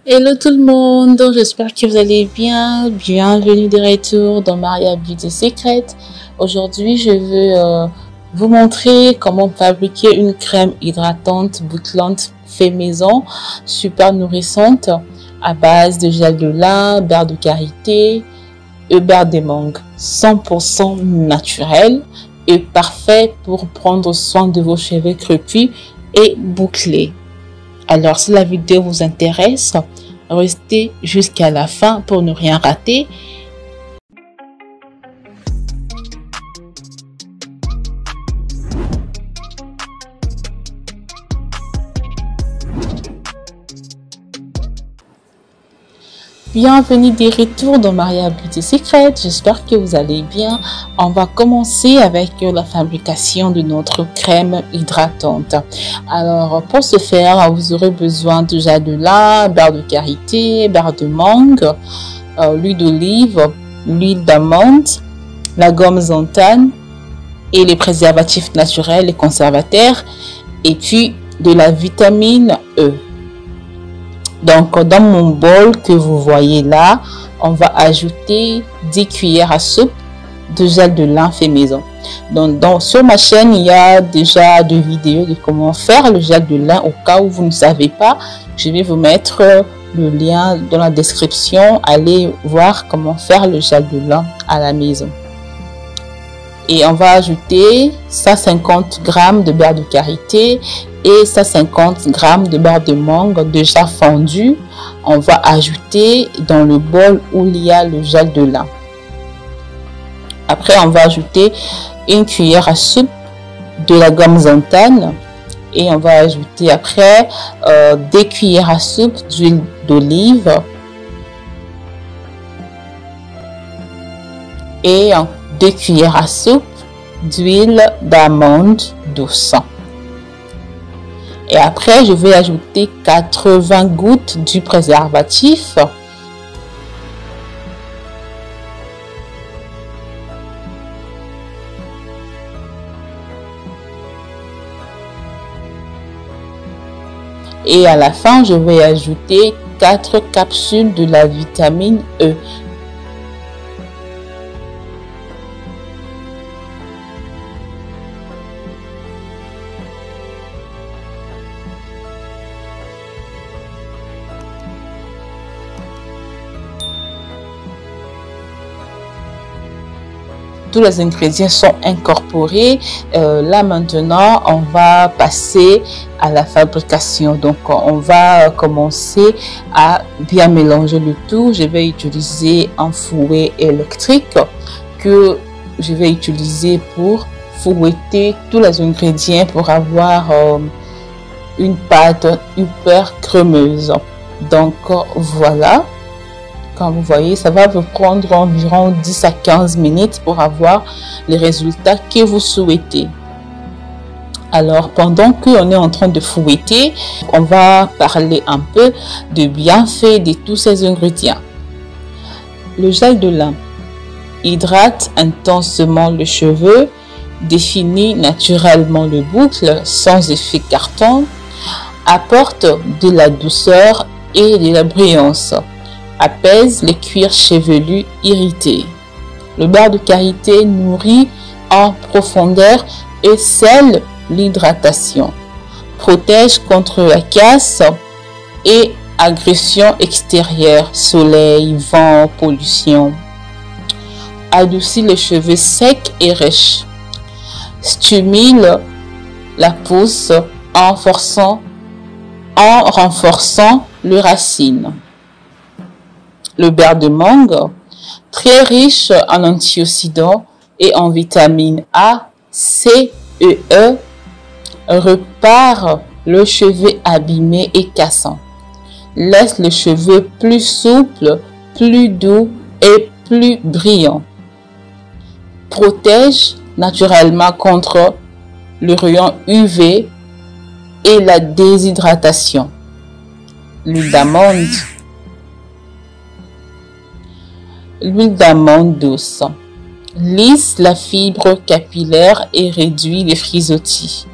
Hello tout le monde, j'espère que vous allez bien. Bienvenue de retour dans Maria Beauty Secret. Aujourd'hui, je veux vous montrer comment fabriquer une crème hydratante bouclante fait maison, super nourrissante, à base de gel de lin, beurre de karité et beurre de mangue, 100% naturel et parfait pour prendre soin de vos cheveux crépus et bouclés. Alors, si la vidéo vous intéresse, restez jusqu'à la fin pour ne rien rater. Bienvenue de retour dans Maria Beauty Secret, j'espère que vous allez bien. On va commencer avec la fabrication de notre crème hydratante. Alors pour ce faire, vous aurez besoin de gel de lin, beurre de karité, beurre de mangue, l'huile d'olive, l'huile d'amande, la gomme xanthane et les préservatifs naturels et conservateurs et puis de la vitamine E. Donc, dans mon bol que vous voyez là, on va ajouter 10 cuillères à soupe de gel de lin fait maison. Donc, sur ma chaîne, il y a déjà des vidéos de comment faire le gel de lin. Au cas où vous ne savez pas, je vais vous mettre le lien dans la description. Allez voir comment faire le gel de lin à la maison. Et on va ajouter 150 g de beurre de karité et 150 g de beurre de mangue déjà fondu. On va ajouter dans le bol où il y a le gel de lin. Après, on va ajouter une cuillère à soupe de la gomme xanthane et on va ajouter après 2 cuillères à soupe d'huile d'olive et 2 cuillères à soupe d'huile d'amande douce. Et après, je vais ajouter 80 gouttes du préservatif. Et à la fin, je vais ajouter 4 capsules de la vitamine E. Tous les ingrédients sont incorporés. Là maintenant, on va passer à la fabrication. Donc, on va commencer à bien mélanger le tout. Je vais utiliser un fouet électrique que je vais utiliser pour fouetter tous les ingrédients pour avoir une pâte hyper crémeuse. Donc, voilà. Comme vous voyez, ça va vous prendre environ 10 à 15 minutes pour avoir les résultats que vous souhaitez. Alors, pendant qu'on est en train de fouetter, on va parler un peu des bienfaits de tous ces ingrédients. Le gel de lin hydrate intensément le cheveu, définit naturellement le boucle sans effet carton, apporte de la douceur et de la brillance. Apaise les cuirs chevelus irrités. Le beurre de karité nourrit en profondeur et scelle l'hydratation. Protège contre la casse et agression extérieure, soleil, vent, pollution. Adoucit les cheveux secs et rêches. Stimule la pousse en renforçant les racines. Le beurre de mangue, très riche en antioxydants et en vitamines A, C et E, répare le cheveu abîmé et cassant. Laisse le cheveu plus souple, plus doux et plus brillant. Protège naturellement contre le rayon UV et la déshydratation. L'huile d'amande. L'huile d'amande douce lisse la fibre capillaire et réduit les frisottis.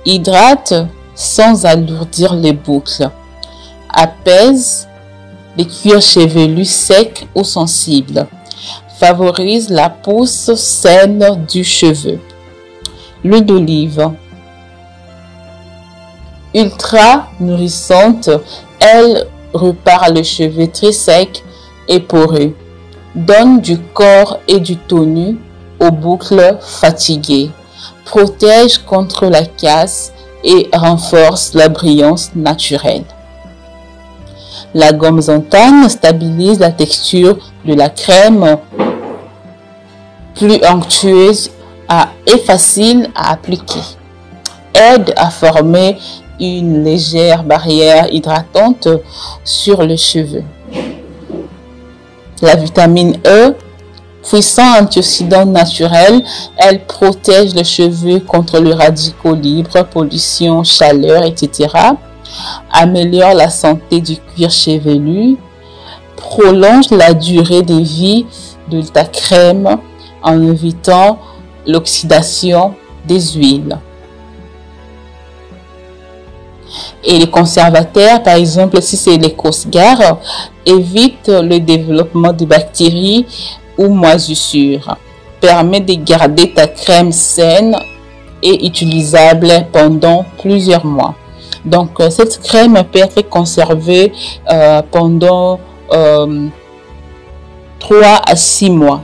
Hydrate sans alourdir les boucles. Apaise des cuirs chevelus secs ou sensibles. Favorise la pousse saine du cheveu. L'huile d'olive. Ultra nourrissante, elle repart le cheveu très sec et poreux. Donne du corps et du tonus aux boucles fatiguées. Protège contre la casse et renforce la brillance naturelle. La gomme Zantane stabilise la texture de la crème, plus onctueuse et facile à appliquer. Aide à former une légère barrière hydratante sur le cheveu. La vitamine E, puissant antioxydant naturel, elle protège le cheveu contre les radicaux libres, pollution, chaleur, etc. Améliore la santé du cuir chevelu, prolonge la durée de vie de ta crème en évitant l'oxydation des huiles. Et les conservateurs, par exemple, si c'est les cosgars, évite le développement de bactéries ou moisissures. Permet de garder ta crème saine et utilisable pendant plusieurs mois. Donc, cette crème peut être conservée pendant 3 à 6 mois.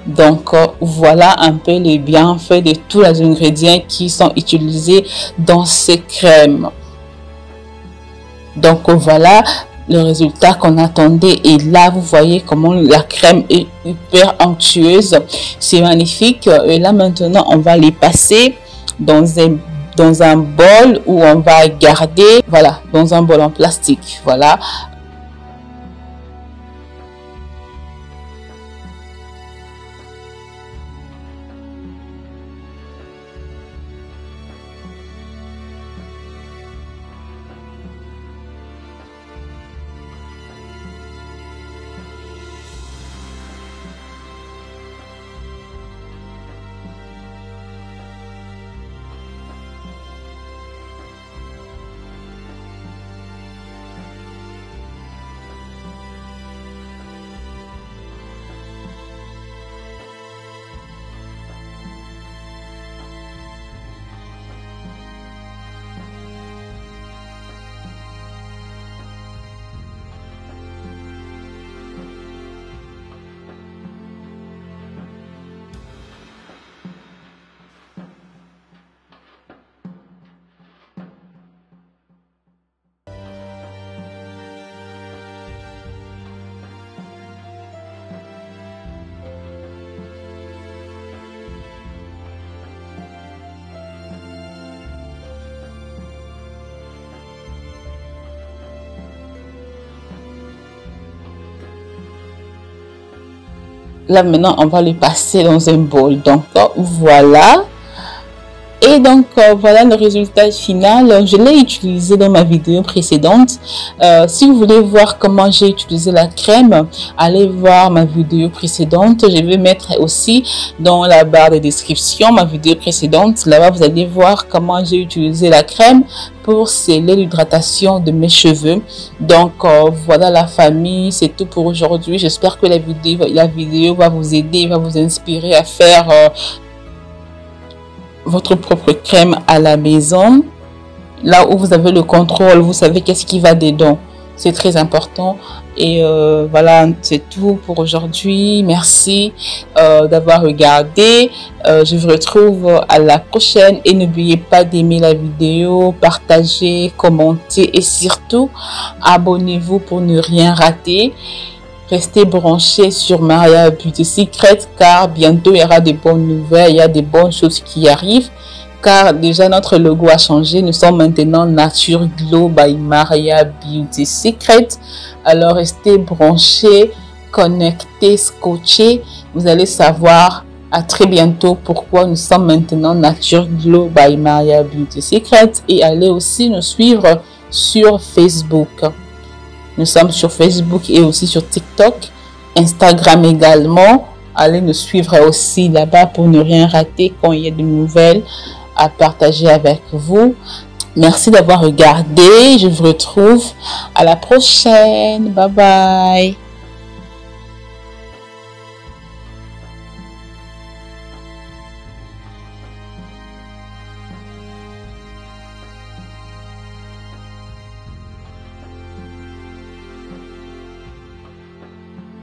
Donc, voilà un peu les bienfaits de tous les ingrédients qui sont utilisés dans ces crèmes. Donc, voilà le résultat qu'on attendait. Et là, vous voyez comment la crème est hyper onctueuse. C'est magnifique. Et là, maintenant, on va les passer dans un bol où on va garder, voilà, dans un bol en plastique. Voilà. Là, maintenant, on va le passer dans un bol. Donc, voilà. Et donc, voilà le résultat final. Je l'ai utilisé dans ma vidéo précédente. Si vous voulez voir comment j'ai utilisé la crème, allez voir ma vidéo précédente. Je vais mettre aussi dans la barre de description ma vidéo précédente. Là-bas, vous allez voir comment j'ai utilisé la crème pour sceller l'hydratation de mes cheveux. Donc, voilà la famille. C'est tout pour aujourd'hui. J'espère que la vidéo va vous aider, va vous inspirer à faire votre propre crème à la maison. Là où vous avez le contrôle, vous savez qu'est-ce qui va dedans. C'est très important. Et voilà, c'est tout pour aujourd'hui. Merci d'avoir regardé. Je vous retrouve à la prochaine. Et n'oubliez pas d'aimer la vidéo, partager, commenter et surtout, abonnez-vous pour ne rien rater. Restez branchés sur Maria Beauty Secret car bientôt il y aura des bonnes nouvelles, il y a des bonnes choses qui arrivent. Car déjà notre logo a changé, nous sommes maintenant Nature Glow by Maria Beauty Secret. Alors restez branchés, connectés, scotchés. Vous allez savoir à très bientôt pourquoi nous sommes maintenant Nature Glow by Maria Beauty Secret. Et allez aussi nous suivre sur Facebook. Nous sommes sur Facebook et aussi sur TikTok, Instagram également. Allez nous suivre aussi là-bas pour ne rien rater quand il y a des nouvelles à partager avec vous. Merci d'avoir regardé. Je vous retrouve à la prochaine. Bye bye.